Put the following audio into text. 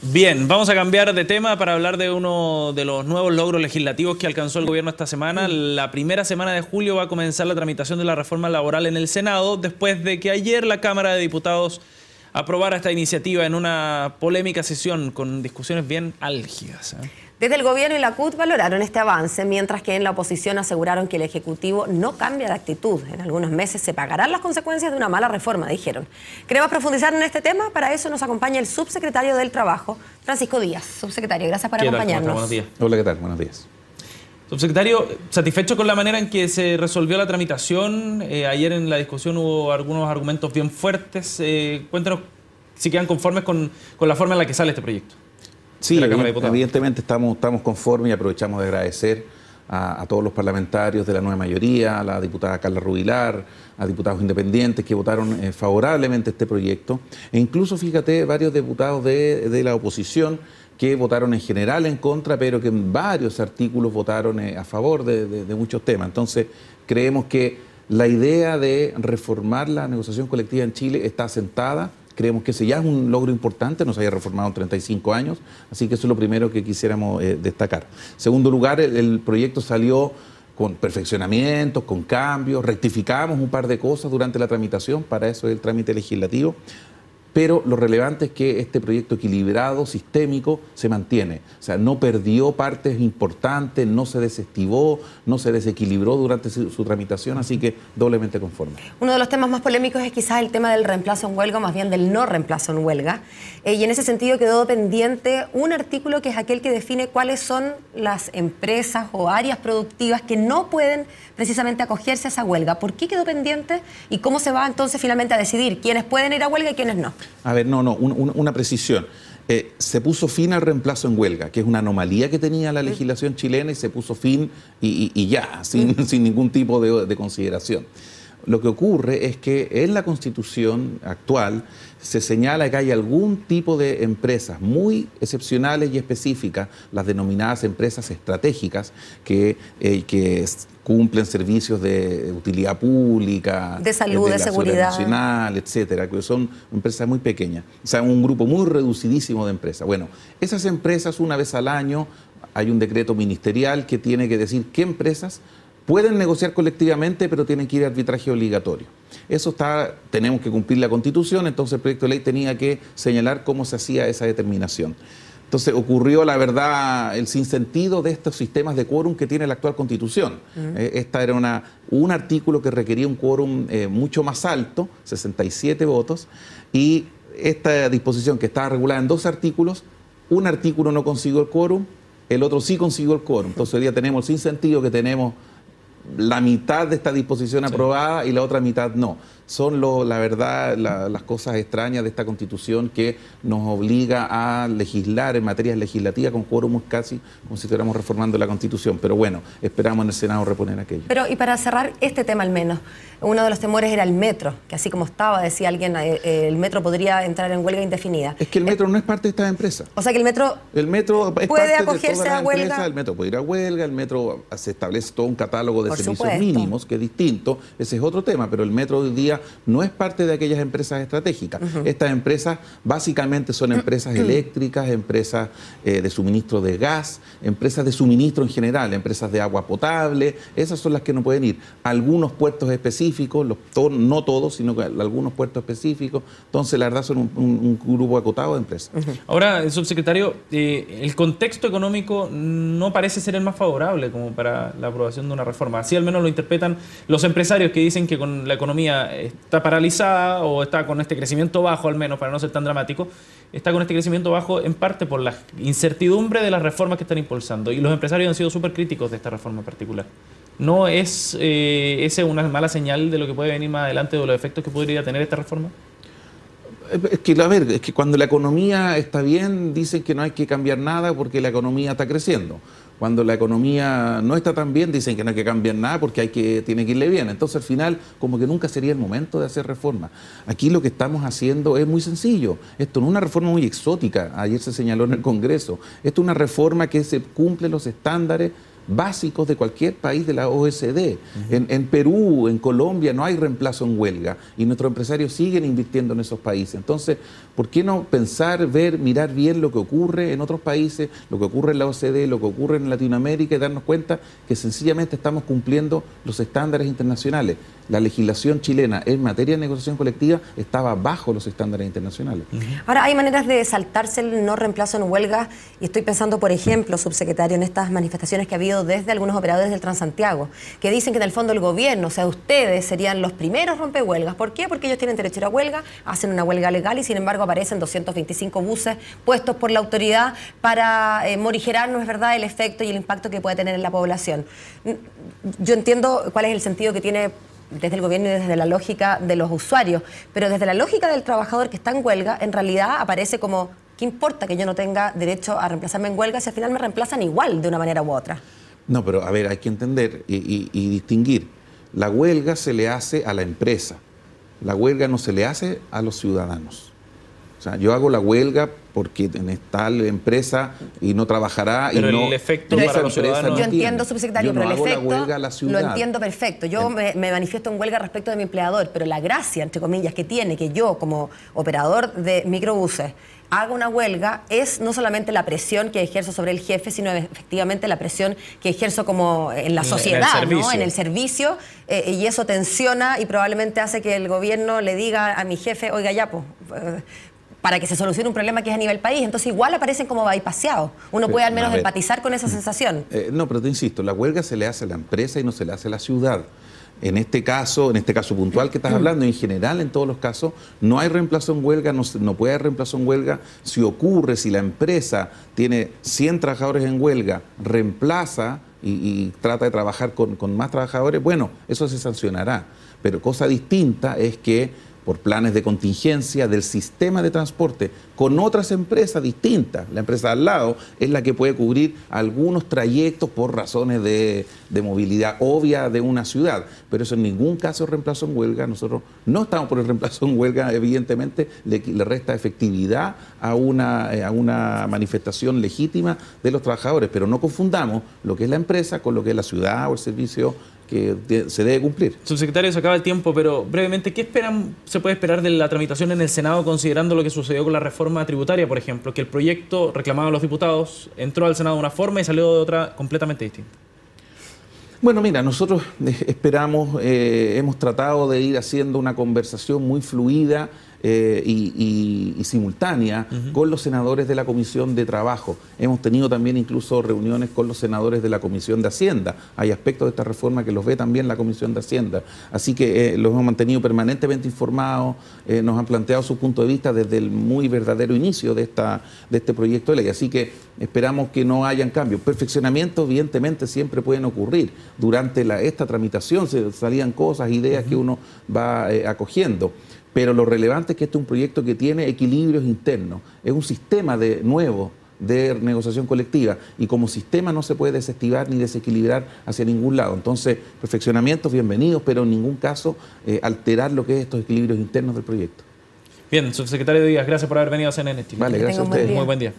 Bien, vamos a cambiar de tema para hablar de uno de los nuevos logros legislativos que alcanzó el gobierno esta semana. La primera semana de julio va a comenzar la tramitación de la reforma laboral en el Senado, después de que ayer la Cámara de Diputados aprobara esta iniciativa en una polémica sesión con discusiones bien álgidas. Desde el gobierno y la CUT valoraron este avance, mientras que en la oposición aseguraron que el Ejecutivo no cambia de actitud. En algunos meses se pagarán las consecuencias de una mala reforma, dijeron. Queremos profundizar en este tema, para eso nos acompaña el subsecretario del Trabajo, Francisco Díaz. Subsecretario, gracias por acompañarnos. Buenos días. Hola, ¿qué tal? Buenos días. Subsecretario, ¿satisfecho con la manera en que se resolvió la tramitación? Ayer en la discusión hubo algunos argumentos bien fuertes. Cuéntanos si quedan conformes con la forma en la que sale este proyecto. Sí, evidentemente estamos conformes y aprovechamos de agradecer a todos los parlamentarios de la nueva mayoría, a la diputada Carla Rubilar, a diputados independientes que votaron favorablemente este proyecto, e incluso, fíjate, varios diputados de la oposición que votaron en general en contra, pero que en varios artículos votaron a favor de muchos temas. Entonces, creemos que la idea de reformar la negociación colectiva en Chile está asentada. Creemos que ese ya es un logro importante, no se haya reformado en 35 años, así que eso es lo primero que quisiéramos destacar. En segundo lugar, el proyecto salió con perfeccionamientos, con cambios, rectificamos un par de cosas durante la tramitación, para eso es el trámite legislativo, pero lo relevante es que este proyecto equilibrado, sistémico, se mantiene. O sea, no perdió partes importantes, no se desestimó, no se desequilibró durante su tramitación, así que doblemente conforme. Uno de los temas más polémicos es quizás el tema del reemplazo en huelga, o más bien del no reemplazo en huelga. Y en ese sentido quedó pendiente un artículo que es aquel que define cuáles son las empresas o áreas productivas que no pueden precisamente acogerse a esa huelga. ¿Por qué quedó pendiente? ¿Y cómo se va entonces finalmente a decidir quiénes pueden ir a huelga y quiénes no? A ver, una precisión. Se puso fin al reemplazo en huelga, que es una anomalía que tenía la legislación chilena, y se puso fin y ya, sin ningún tipo de consideración. Lo que ocurre es que en la Constitución actual se señala que hay algún tipo de empresas muy excepcionales y específicas, las denominadas empresas estratégicas, que cumplen servicios de utilidad pública, de salud, de seguridad nacional, etcétera, que son empresas muy pequeñas, o sea, un grupo muy reducidísimo de empresas. Bueno, esas empresas, una vez al año hay un decreto ministerial que tiene que decir qué empresas pueden negociar colectivamente, pero tienen que ir a arbitraje obligatorio. Eso tenemos que cumplir la Constitución, entonces el proyecto de ley tenía que señalar cómo se hacía esa determinación. Entonces ocurrió, la verdad, el sinsentido de estos sistemas de quórum que tiene la actual Constitución. Esta era un artículo que requería un quórum mucho más alto, 67 votos, y esta disposición que estaba regulada en 2 artículos, un artículo no consiguió el quórum, el otro sí consiguió el quórum. Entonces hoy día tenemos el sinsentido que tenemos la mitad de esta disposición aprobada y la otra mitad no. Son, la verdad, las cosas extrañas de esta Constitución que nos obliga a legislar en materias legislativas con quórum casi como si estuviéramos reformando la Constitución. Pero bueno, esperamos en el Senado reponer aquello. Pero, y para cerrar este tema al menos, uno de los temores era el metro, que así como estaba, decía alguien, el metro podría entrar en huelga indefinida. Es que el metro no es parte de esta empresa. O sea que el metro es puede parte acogerse de todas a huelga. Empresas, el metro puede ir a huelga, el metro se establece todo un catálogo de servicios supuesto mínimos, que es distinto, ese es otro tema, pero el metro hoy día no es parte de aquellas empresas estratégicas. Estas empresas básicamente son empresas eléctricas, empresas de suministro de gas, empresas de suministro en general, empresas de agua potable, esas son las que no pueden ir. Algunos puertos específicos, no todos, sino que algunos puertos específicos, entonces la verdad son un grupo acotado de empresas. Ahora, subsecretario, el contexto económico no parece ser el más favorable como para la aprobación de una reforma. Así al menos lo interpretan los empresarios, que dicen que con la economía está paralizada o está con este crecimiento bajo, al menos para no ser tan dramático, está con este crecimiento bajo en parte por la incertidumbre de las reformas que están impulsando. Y los empresarios han sido súper críticos de esta reforma en particular. ¿No es esa una mala señal de lo que puede venir más adelante, de los efectos que podría tener esta reforma? Es que cuando la economía está bien, dicen que no hay que cambiar nada porque la economía está creciendo. Cuando la economía no está tan bien, dicen que no hay que cambiar nada porque tiene que irle bien. Entonces, al final, como que nunca sería el momento de hacer reforma. Aquí lo que estamos haciendo es muy sencillo. Esto no es una reforma muy exótica. Ayer se señaló en el Congreso. Esto es una reforma que se cumple los estándares básicos de cualquier país de la OECD. En Perú, en Colombia, no hay reemplazo en huelga y nuestros empresarios siguen invirtiendo en esos países. Entonces, ¿por qué no pensar, ver, mirar bien lo que ocurre en otros países, lo que ocurre en la OECD, lo que ocurre en Latinoamérica y darnos cuenta que sencillamente estamos cumpliendo los estándares internacionales? La legislación chilena en materia de negociación colectiva estaba bajo los estándares internacionales. Ahora, hay maneras de saltarse el no reemplazo en huelga, y estoy pensando, por ejemplo, subsecretario, en estas manifestaciones que ha habido desde algunos operadores del Transantiago, que dicen que en el fondo el gobierno, o sea, ustedes serían los primeros rompehuelgas. ¿Por qué? Porque ellos tienen derecho a ir a huelga, hacen una huelga legal y sin embargo aparecen 225 buses puestos por la autoridad para morigerar, no es verdad, el efecto y el impacto que puede tener en la población. Yo entiendo cuál es el sentido que tiene desde el gobierno y desde la lógica de los usuarios, pero desde la lógica del trabajador que está en huelga, en realidad aparece como, ¿qué importa que yo no tenga derecho a reemplazarme en huelga si al final me reemplazan igual de una manera u otra? No, pero a ver, hay que entender y distinguir. La huelga se le hace a la empresa, la huelga no se le hace a los ciudadanos. O sea, yo hago la huelga porque en tal empresa y no trabajará pero y no... el efecto para los ciudadanos... Yo entiendo, subsecretario, pero el efecto lo ciudad. entiendo perfecto. Yo me manifiesto en huelga respecto de mi empleador, pero la gracia, entre comillas, que tiene que yo, como operador de microbuses, haga una huelga es no solamente la presión que ejerzo sobre el jefe, sino efectivamente la presión que ejerzo como en la sociedad, ¿no? En el servicio, y eso tensiona y probablemente hace que el gobierno le diga a mi jefe, oiga ya, pues... para que se solucione un problema que es a nivel país. Entonces igual aparecen como bypaseados. Uno puede al menos empatizar con esa sensación. No, pero te insisto, la huelga se le hace a la empresa y no se le hace a la ciudad. En este caso puntual que estás hablando, en general en todos los casos, no hay reemplazo en huelga, no puede haber reemplazo en huelga. Si ocurre, si la empresa tiene 100 trabajadores en huelga, reemplaza y trata de trabajar con más trabajadores, bueno, eso se sancionará. Pero cosa distinta es que por planes de contingencia del sistema de transporte con otras empresas distintas. La empresa al lado es la que puede cubrir algunos trayectos por razones de movilidad obvia de una ciudad, pero eso en ningún caso es reemplazo en huelga. Nosotros no estamos por el reemplazo en huelga, evidentemente le resta efectividad a una manifestación legítima de los trabajadores, pero no confundamos lo que es la empresa con lo que es la ciudad o el servicio que se debe cumplir. Subsecretario, se acaba el tiempo, pero brevemente, ¿qué se puede esperar de la tramitación en el Senado considerando lo que sucedió con la reforma tributaria, por ejemplo? Que el proyecto reclamado a los diputados entró al Senado de una forma y salió de otra completamente distinta. Bueno, mira, nosotros esperamos, hemos tratado de ir haciendo una conversación muy fluida y simultánea con los senadores de la Comisión de Trabajo. Hemos tenido también incluso reuniones con los senadores de la Comisión de Hacienda. Hay aspectos de esta reforma que los ve también la Comisión de Hacienda. Así que los hemos mantenido permanentemente informados, nos han planteado su punto de vista desde el muy verdadero inicio de este proyecto de ley. Así que esperamos que no hayan cambios. Perfeccionamientos, evidentemente, siempre pueden ocurrir. Durante esta tramitación salían cosas, ideas que uno va acogiendo. Pero lo relevante es que este es un proyecto que tiene equilibrios internos. Es un sistema nuevo de negociación colectiva y como sistema no se puede desactivar ni desequilibrar hacia ningún lado. Entonces, perfeccionamientos bienvenidos, pero en ningún caso alterar lo que es estos equilibrios internos del proyecto. Bien, subsecretario Díaz, gracias por haber venido a CNN. Vale, gracias a ustedes. Muy buen día.